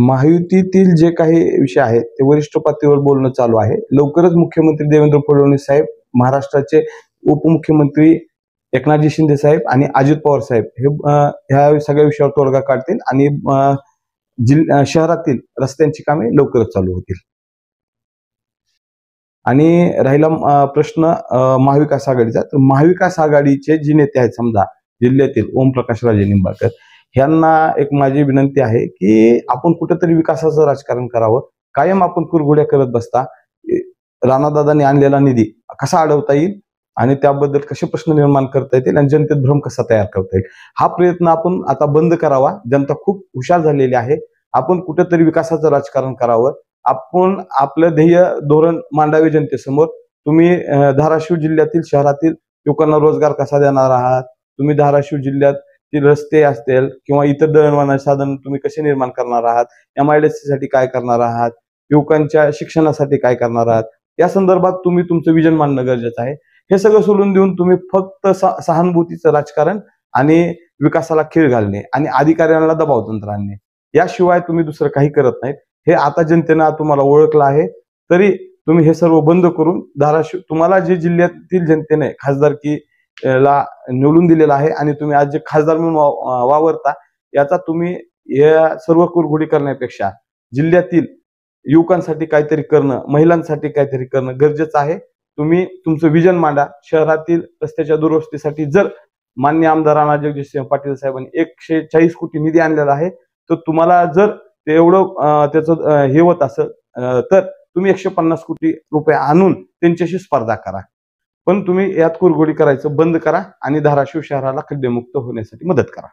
महायुतीतील जे काही विषय आहेत ते वरिष्ठ पातळीवर बोलणं चालू आहे. लवकरच मुख्यमंत्री देवेंद्र फडणवीस साहेब, महाराष्ट्राचे उपमुख्यमंत्री एकनाथजी शिंदे साहेब आणि अजित पवार साहेब हे ह्या सगळ्या विषयावर तोडगा काढतील आणि शहरातील रस्त्यांची कामे लवकरच चालू होतील. आणि राहिला प्रश्न महाविकास आघाडीचा, तर महाविकास आघाडीचे जे नेते आहेत समजा जिल्ह्यातील ओमप्रकाश राजे निंबाळकर, ह्यांना एक माझी विनंती आहे की आपण कुठेतरी विकासाचं राजकारण करावं. कायम आपण कुरघोड्या करत बसता राणादादांनी आणलेला निधी कसा अडवता येईल आणि त्याबद्दल कसे प्रश्न निर्माण करता येतील आणि जनतेत भ्रम कसा तयार करता येईल, हा प्रयत्न आपण आता बंद करावा. जनता खूप हुशार झालेली आहे. आपण कुठेतरी विकासाचं राजकारण करावं. आपण आपलं ध्येय धोरण मांडावे जनतेसमोर. तुम्ही धाराशिव जिल्ह्यातील शहरातील लोकांना रोजगार कसा देणार आहात, तुम्ही धाराशिव जिल्ह्यातील रस्ते असतील किंवा इतर दळणवळण साधन तुम्ही कसे निर्माण करणार आहात, MIDC साठी काय करणार आहात, युवकांच्या शिक्षणासाठी काय करणार आहात, या संदर्भात तुम्ही तुमचं विजन मांडणं गरजेचं आहे. हे सगळं सोडून देऊन तुम्ही फक्त सहानुभूतीचं राजकारण आणि विकासाला खीळ घालणे आणि अधिकाऱ्यांना दबाव तंत्र आणणे याशिवाय तुम्ही दुसरं काही करत नाहीत. हे आता जनतेनं तुम्हाला ओळखलं आहे. तरी तुम्ही हे सर्व बंद करून धाराशिव, तुम्हाला जे जिल्ह्यातील जनतेने खासदारकीला निवडून दिलेला आहे आणि तुम्ही आज जे खासदार म्हणून वावरता, याचा तुम्ही या सर्व कुरघोडी करण्यापेक्षा जिल्ह्यातील युवकांसाठी काहीतरी करणं, महिलांसाठी काहीतरी करणं गरजेचं आहे. तुम्ही तुमचं विजन मांडा. शहरातील रस्त्याच्या दुरुस्तीसाठी जर मान्य आमदार जगदीशसिंह पाटील साहेबांनी 140 कोटी निधी आणलेला आहे, तर तुम्हाला जर ते एवढं त्याचं हे होत असेल तर तुम्ही 150 कोटी रुपये आणून त्यांच्याशी स्पर्धा करा. पण तुम्ही यात कुरघोडी करायचं बंद करा आणि धाराशिव शहराला खड्डेमुक्त होण्यासाठी मदत करा.